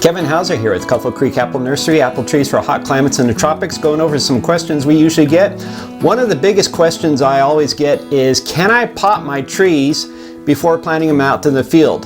Kevin Hauser here with Cuffle Creek Apple Nursery, apple trees for hot climates in the tropics, going over some questions we usually get. One of the biggest questions I always get is, can I pot my trees before planting them out to the field?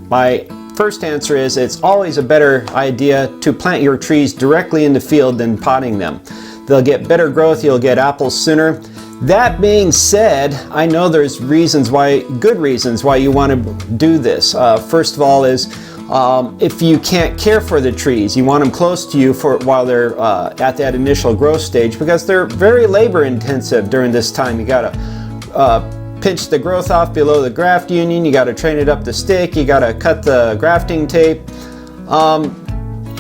My first answer is, it's always a better idea to plant your trees directly in the field than potting them. They'll get better growth, you'll get apples sooner. That being said, I know there's good reasons why you want to do this. First of all is, if you can't care for the trees, you want them close to you while they're at that initial growth stage, because they're very labor intensive during this time. You got to pinch the growth off below the graft union, you got to train it up the stick, you got to cut the grafting tape.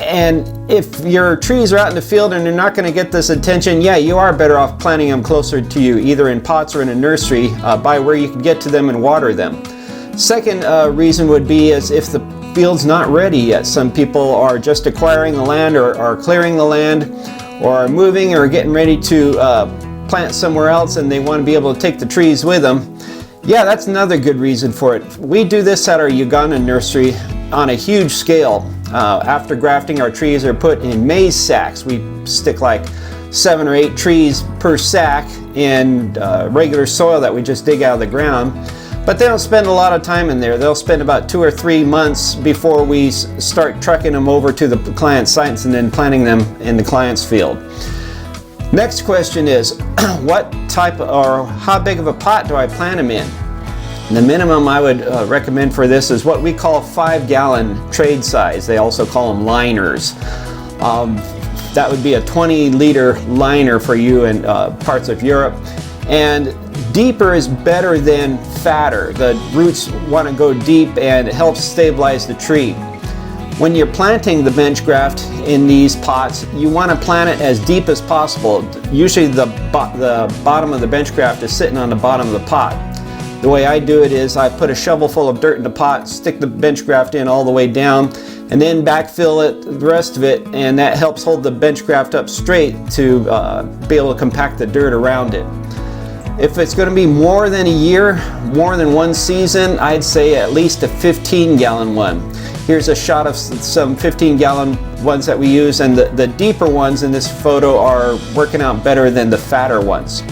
And if your trees are out in the field and they're not going to get this attention, yeah, you are better off planting them closer to you, either in pots or in a nursery, by where you can get to them and water them. Second reason would be is if the field's not ready yet. Some people are just acquiring the land or are clearing the land or are moving or getting ready to plant somewhere else, and they want to be able to take the trees with them. Yeah, that's another good reason for it. We do this at our Uganda nursery on a huge scale. After grafting, our trees are put in maize sacks. We stick like 7 or 8 trees per sack in regular soil that we just dig out of the ground. But they don't spend a lot of time in there. They'll spend about 2 or 3 months before we start trucking them over to the client's sites and then planting them in the client's field. Next question is, what type or how big of a pot do I plant them in? The minimum I would recommend for this is what we call 5-gallon trade size. They also call them liners. That would be a 20-liter liner for you in parts of Europe. And deeper is better than fatter. The roots want to go deep and it helps stabilize the tree. When you're planting the bench graft in these pots, you want to plant it as deep as possible. Usually the bottom of the bench graft is sitting on the bottom of the pot. The way I do it is I put a shovel full of dirt in the pot, stick the bench graft in all the way down, and then backfill it, the rest of it, and that helps hold the bench graft up straight to be able to compact the dirt around it. If it's going to be more than a year, more than one season, I'd say at least a 15-gallon one. Here's a shot of some 15-gallon ones that we use, and the deeper ones in this photo are working out better than the fatter ones.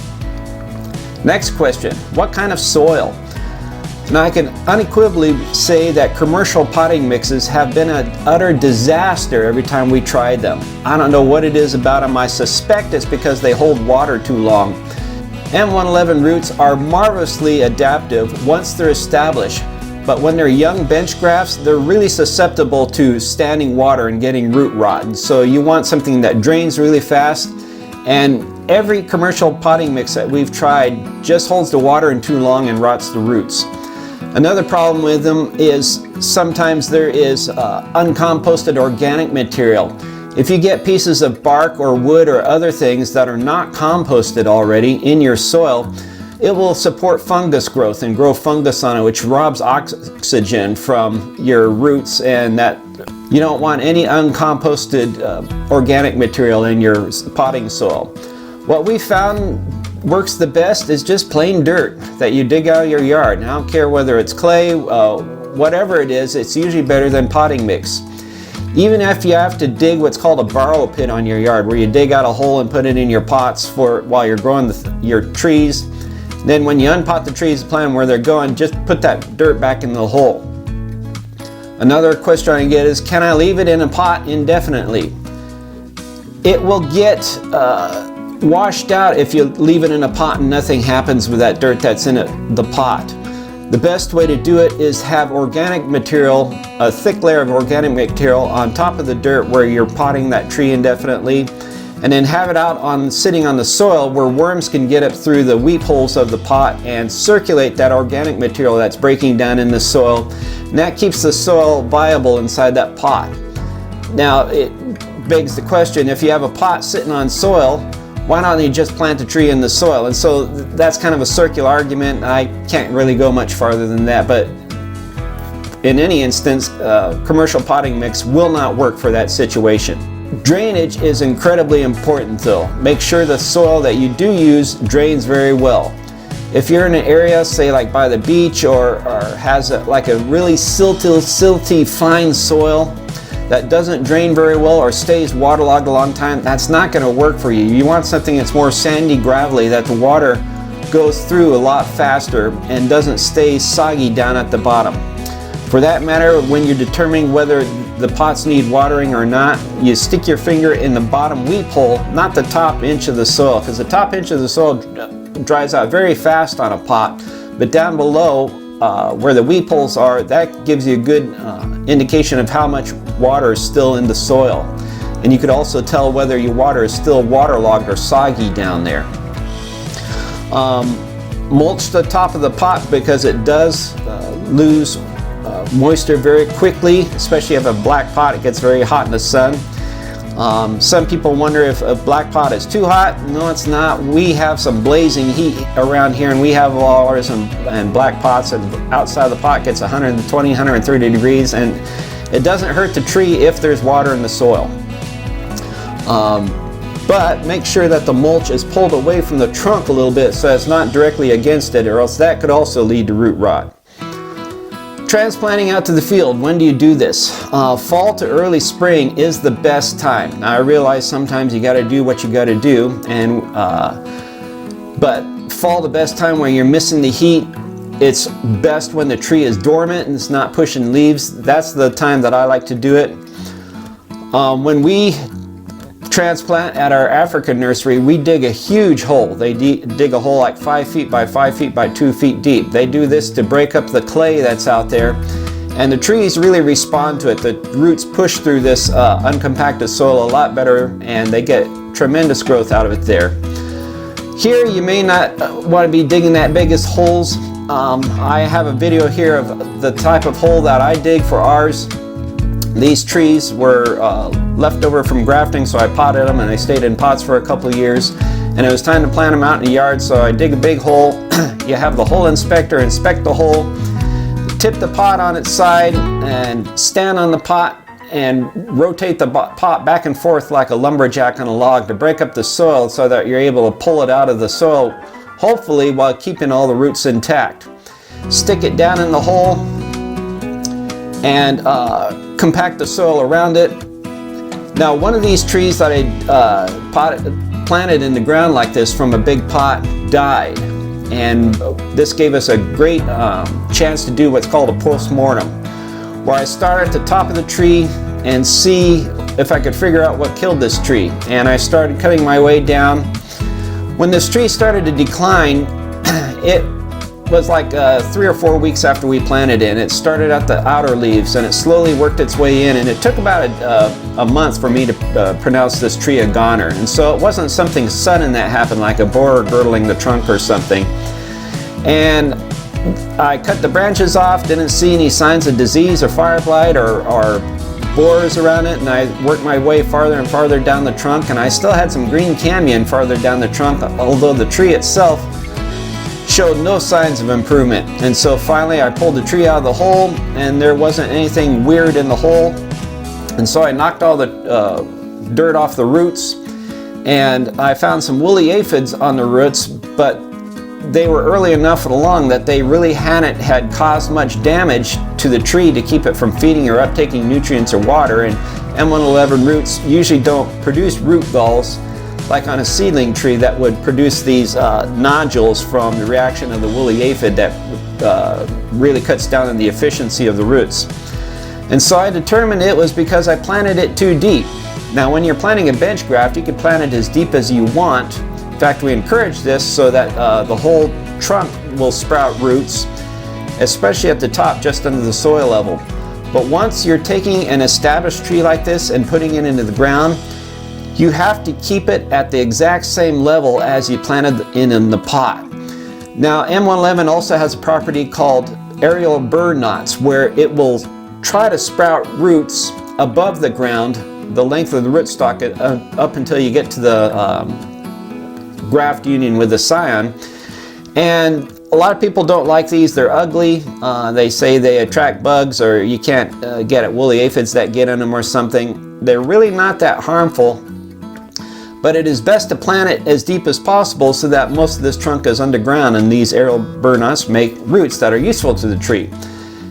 Next question, what kind of soil? Now, I can unequivocally say that commercial potting mixes have been an utter disaster every time we tried them. I don't know what it is about them. I suspect it's because they hold water too long. M111 roots are marvelously adaptive once they're established, but when they're young bench grafts, they're really susceptible to standing water and getting root rot. And so you want something that drains really fast, and every commercial potting mix that we've tried just holds the water in too long and rots the roots. Another problem with them is sometimes there is uncomposted organic material. If you get pieces of bark or wood or other things that are not composted already in your soil, it will support fungus growth and grow fungus on it, which robs oxygen from your roots, and that you don't want any uncomposted organic material in your potting soil. What we found works the best is just plain dirt that you dig out of your yard. And I don't care whether it's clay, whatever it is, it's usually better than potting mix. Even if you have to dig what's called a borrow pit on your yard, where you dig out a hole and put it in your pots while you're growing your trees. Then when you unpot the trees, plant them where they're going, just put that dirt back in the hole. Another question I get is, can I leave it in a pot indefinitely? It will get washed out if you leave it in a pot and nothing happens with that dirt that's in the pot. The best way to do it is have organic material, a thick layer of organic material on top of the dirt where you're potting that tree indefinitely, and then have it out sitting on the soil where worms can get up through the weep holes of the pot and circulate that organic material that's breaking down in the soil, and that keeps the soil viable inside that pot. Now, it begs the question, if you have a pot sitting on soil, why don't you just plant a tree in the soil? And so that's kind of a circular argument. I can't really go much farther than that, but in any instance, commercial potting mix will not work for that situation. Drainage is incredibly important though. Make sure the soil that you do use drains very well. If you're in an area, say like by the beach, or has like a really silty, fine soil, that doesn't drain very well or stays waterlogged a long time, that's not going to work for you. You want something that's more sandy, gravelly, that the water goes through a lot faster and doesn't stay soggy down at the bottom. For that matter, when you're determining whether the pots need watering or not, you stick your finger in the bottom weep hole, not the top inch of the soil, because the top inch of the soil dries out very fast on a pot, but down below where the weep holes are, that gives you a good indication of how much water is still in the soil. And you could also tell whether your water is still waterlogged or soggy down there. Mulch the top of the pot because it does lose moisture very quickly, especially if you have a black pot. It gets very hot in the sun. Some people wonder if a black pot is too hot. No, it's not. We have some blazing heat around here, and we have ours and black pots, and outside the pot gets 120, 130 degrees, and it doesn't hurt the tree if there's water in the soil. But make sure that the mulch is pulled away from the trunk a little bit so it's not directly against it, or else that could also lead to root rot. Transplanting out to the field, when do you do this? Fall to early spring is the best time. Now I realize sometimes you got to do what you got to do, but fall the best time where you're missing the heat. It's best when the tree is dormant and it's not pushing leaves. That's the time that I like to do it. When we transplant at our African nursery, we dig a huge hole. They dig a hole like 5 feet by 5 feet by 2 feet deep. They do this to break up the clay that's out there, and the trees really respond to it. The roots push through this uncompacted soil a lot better, and they get tremendous growth out of it there. Here you may not want to be digging that biggest holes. I have a video here of the type of hole that I dig for ours. These trees were left over from grafting, so I potted them and they stayed in pots for a couple of years, and it was time to plant them out in the yard, so I dig a big hole. You have the hole inspector inspect the hole, tip the pot on its side, and stand on the pot and rotate the pot back and forth like a lumberjack on a log to break up the soil so that you're able to pull it out of the soil, hopefully while keeping all the roots intact. Stick it down in the hole and compact the soil around it. Now, one of these trees that I planted in the ground like this from a big pot died, and this gave us a great chance to do what's called a post-mortem, where I start at the top of the tree and see if I could figure out what killed this tree. And I started cutting my way down. When this tree started to decline, it was like 3 or 4 weeks after we planted it. It started at the outer leaves and it slowly worked its way in, and it took about a month for me to pronounce this tree a goner. And so it wasn't something sudden that happened, like a borer girdling the trunk or something. And I cut the branches off, didn't see any signs of disease or fire blight or borers around it, and I worked my way farther and farther down the trunk, and I still had some green camion farther down the trunk, although the tree itself showed no signs of improvement. And so finally I pulled the tree out of the hole, and there wasn't anything weird in the hole. And so I knocked all the dirt off the roots, and I found some woolly aphids on the roots, but they were early enough along that they really hadn't had caused much damage to the tree to keep it from feeding or uptaking nutrients or water. And M111 roots usually don't produce root galls like on a seedling tree that would produce these nodules from the reaction of the woolly aphid that really cuts down on the efficiency of the roots. And so I determined it was because I planted it too deep. Now, when you're planting a bench graft, you can plant it as deep as you want. In fact, we encourage this so that the whole trunk will sprout roots, especially at the top, just under the soil level. But once you're taking an established tree like this and putting it into the ground, you have to keep it at the exact same level as you planted in the pot. Now, M111 also has a property called aerial burr knots, where it will try to sprout roots above the ground, the length of the rootstock up until you get to the graft union with the scion. And a lot of people don't like these. They're ugly. They say they attract bugs, or you can't get at woolly aphids that get in them or something. They're really not that harmful, but it is best to plant it as deep as possible so that most of this trunk is underground, and these aerial burr knots make roots that are useful to the tree.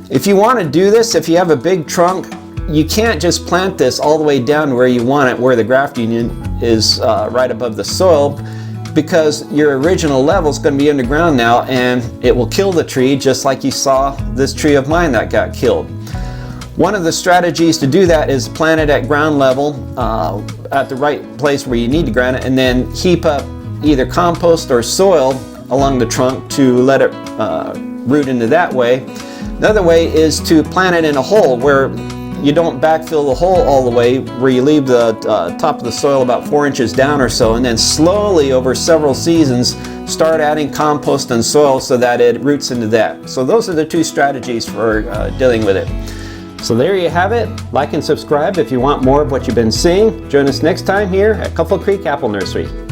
If you want to do this, if you have a big trunk, you can't just plant this all the way down where you want it, where the grafting is right above the soil, because your original level is going to be underground now, and it will kill the tree, just like you saw this tree of mine that got killed. One of the strategies to do that is plant it at ground level, at the right place where you need to ground it, and then heap up either compost or soil along the trunk to let it root into that way. Another way is to plant it in a hole where you don't backfill the hole all the way, where you leave the top of the soil about 4 inches down or so, and then slowly over several seasons start adding compost and soil so that it roots into that. So those are the two strategies for dealing with it. So there you have it. Like and subscribe if you want more of what you've been seeing. Join us next time here at Couple Creek Apple Nursery.